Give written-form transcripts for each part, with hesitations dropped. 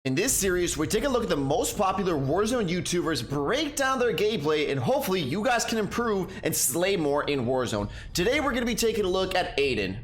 In this series, we take a look at the most popular Warzone YouTubers, break down their gameplay, and hopefully you guys can improve and slay more in Warzone. Today, we're going to be taking a look at AYDAN.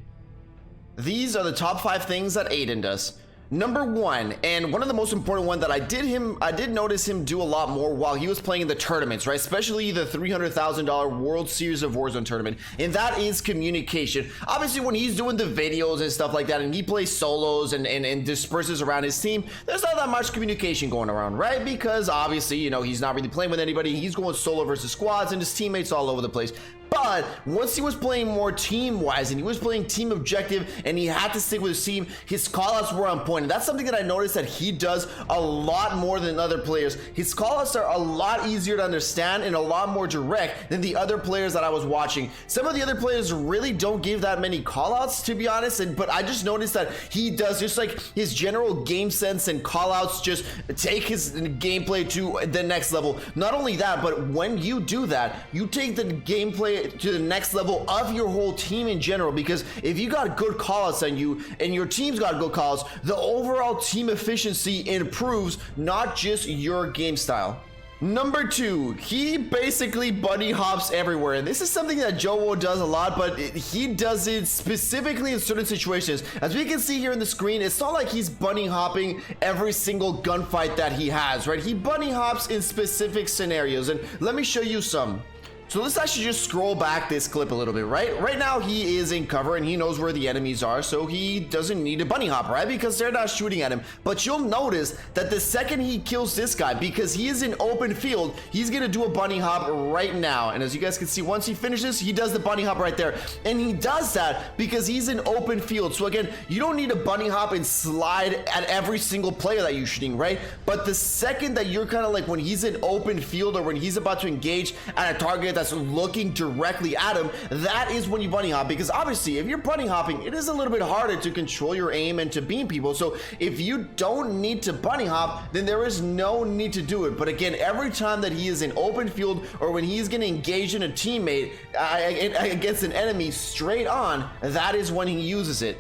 These are the top 5 things that AYDAN does. Number 1, and one of the most important one that I did notice him do a lot more while he was playing in the tournaments, right? Especially the $300,000 World Series of Warzone tournament, and that is communication. Obviously, when he's doing the videos and stuff like that, and he plays solos and disperses around his team, there's not that much communication going around, right? Because obviously, you know, he's not really playing with anybody. He's going solo versus squads, and his teammates all over the place. But once he was playing more team-wise and he was playing team objective and he had to stick with his team, his callouts were on point. And that's something that I noticed that he does a lot more than other players. His callouts are a lot easier to understand and a lot more direct than the other players that I was watching. Some of the other players really don't give that many callouts, to be honest, but I just noticed that he does, just like his general game sense and callouts just take his gameplay to the next level. Not only that, but when you do that, you take the gameplay to the next level of your whole team in general, because if you got good callouts on you and your team's got good callouts, the overall team efficiency improves, not just your game style. Number 2, he basically bunny hops everywhere, and this is something that Joe does a lot, but he does it specifically in certain situations. As we can see here in the screen, it's not like he's bunny hopping every single gunfight that he has, right? He bunny hops in specific scenarios, and let me show you some. So let's actually just scroll back this clip a little bit, right? Right now he is in cover and he knows where the enemies are, so he doesn't need to bunny hop, right? Because they're not shooting at him. But you'll notice that the second he kills this guy, because he is in open field, he's gonna do a bunny hop right now. And as you guys can see, once he finishes, he does the bunny hop right there. And he does that because he's in open field. So again, you don't need to bunny hop and slide at every single player that you're shooting, right? But the second that you're kind of like, when he's in open field or when he's about to engage at a target that's looking directly at him, that is when you bunny hop. Because obviously if you're bunny hopping, it is a little bit harder to control your aim and to beam people. So if you don't need to bunny hop, then there is no need to do it. But again, every time that he is in open field or when he's going to engage in a teammate against an enemy straight on, that is when he uses it.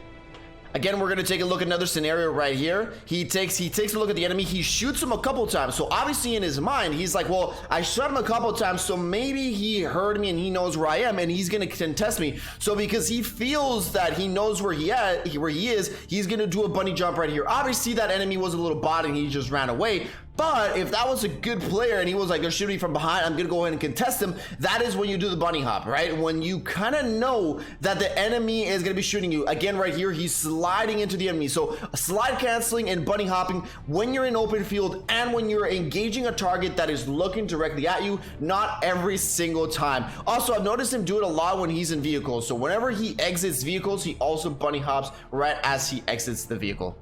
Again, we're going to take a look at another scenario right here. He takes a look at the enemy. He shoots him a couple times. So obviously in his mind, he's like, well, I shot him a couple times, so maybe he heard me and he knows where I am and he's going to contest me. So because he feels that he knows where he is, he's going to do a bunny jump right here. Obviously that enemy was a little bot and he just ran away. But if that was a good player and he was like, they're shooting from behind, I'm gonna go ahead and contest them, that is when you do the bunny hop, right? When you kind of know that the enemy is gonna be shooting you. Again, right here, he's sliding into the enemy. So slide canceling and bunny hopping when you're in open field and when you're engaging a target that is looking directly at you, not every single time. Also, I've noticed him do it a lot when he's in vehicles. So whenever he exits vehicles, he also bunny hops right as he exits the vehicle.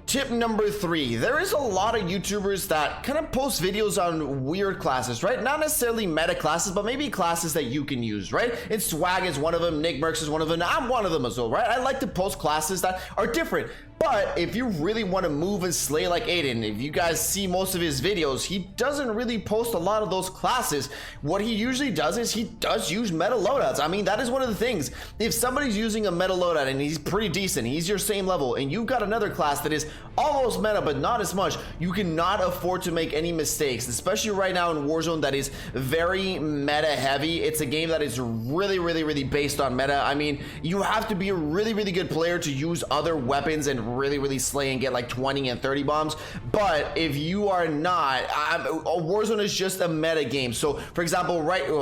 Tip number 3, there is a lot of YouTubers that kind of post videos on weird classes, right? Not necessarily meta classes, but maybe classes that you can use, right? And Swag is one of them, Nick Merckx is one of them, I'm one of them as well, right? I like to post classes that are different. But if you really want to move and slay like AYDAN, if you guys see most of his videos, he doesn't really post a lot of those classes. What he usually does is he does use meta loadouts. I mean, that is one of the things. If somebody's using a meta loadout and he's pretty decent, he's your same level, and you've got another class that is almost meta but not as much, you cannot afford to make any mistakes, especially right now in Warzone that is very meta heavy. It's a game that is really based on meta. I mean, you have to be a really good player to use other weapons and really slay and get like 20 and 30 bombs. But if you are not, Warzone is just a meta game. So for example,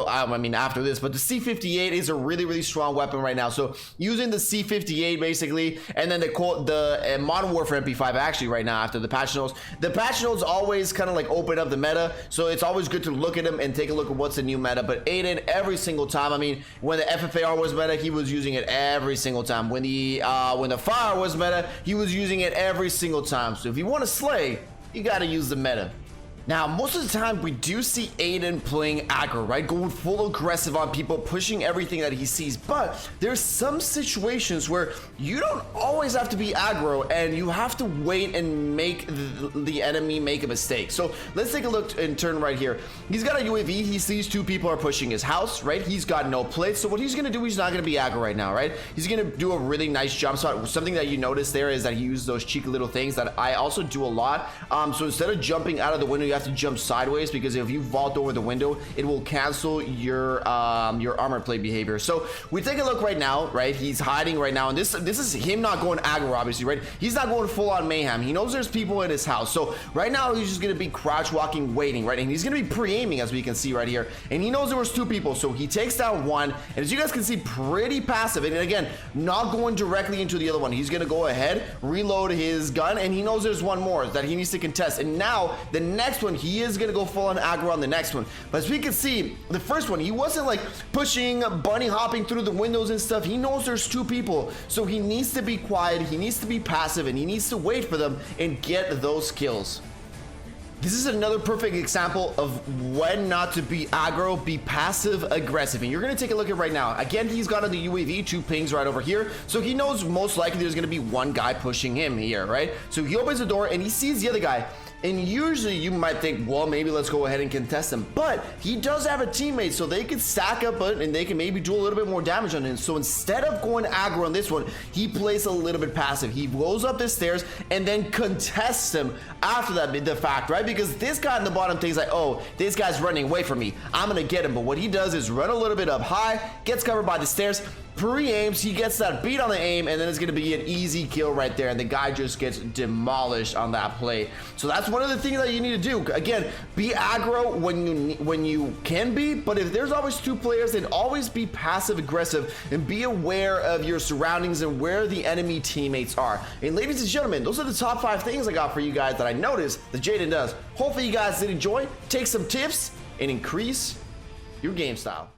I mean after this, but the C58 is a really strong weapon right now. So using the C58 basically, and then the Modern Warfare MP5 actually right now after the patch notes always kind of like open up the meta. So it's always good to look at them and take a look at what's the new meta. But AYDAN, every single time, I mean, when the FFAR was meta, he was using it every single time. When the fire was meta, he was using it every single time. So if you want to slay, you got to use the meta. Now, most of the time, we do see AYDAN playing aggro, right? Going full aggressive on people, pushing everything that he sees. But there's some situations where you don't always have to be aggro, and you have to wait and make the enemy make a mistake. So let's take a look and turn right here. He's got a UAV. He sees two people are pushing his house, right? He's got no plates. So what he's going to do, he's not going to be aggro right now, right? He's going to do a really nice jump shot. Something that you notice there is that he uses those cheeky little things that I also do a lot. So instead of jumping out of the window, you have to jump sideways, because if you vault over the window, it will cancel your armor plate behavior. So we take a look right now, right? He's hiding right now, and this is him not going aggro, obviously, right? He's not going full on mayhem. He knows there's people in his house. So right now he's just gonna be crouch walking, waiting, right? And he's gonna be pre-aiming, as we can see right here. And he knows there was two people, so he takes down one. And as you guys can see, pretty passive. And again, not going directly into the other one. He's gonna go ahead, reload his gun, and he knows there's one more that he needs to contest. And now the next one, he is gonna go full on aggro on the next one. But as we can see, the first one, he wasn't like pushing, bunny hopping through the windows and stuff. He knows there's two people, so he needs to be quiet, he needs to be passive, and he needs to wait for them and get those kills. This is another perfect example of when not to be aggro, be passive aggressive. And you're going to take a look at right now. Again, he's got on the UAV, two pings right over here. So he knows most likely there's going to be one guy pushing him here, right? So he opens the door and he sees the other guy. And usually you might think, well, maybe let's go ahead and contest him. But he does have a teammate, so they can stack up and they can maybe do a little bit more damage on him. So instead of going aggro on this one, he plays a little bit passive. He goes up the stairs and then contests him after that, the fact, right? Because this guy in the bottom thinks like, oh, this guy's running away from me, I'm gonna get him. But what he does is run a little bit up high, gets covered by the stairs, pre-aims, he gets that beat on the aim, and then it's gonna be an easy kill right there, and the guy just gets demolished on that play. So that's one of the things that you need to do. Again, be aggro when you can be, but if there's always two players, then always be passive aggressive and be aware of your surroundings and where the enemy teammates are. And ladies and gentlemen, those are the top 5 things I got for you guys that I noticed that Jaden does. Hopefully you guys did enjoy, take some tips, and increase your game style.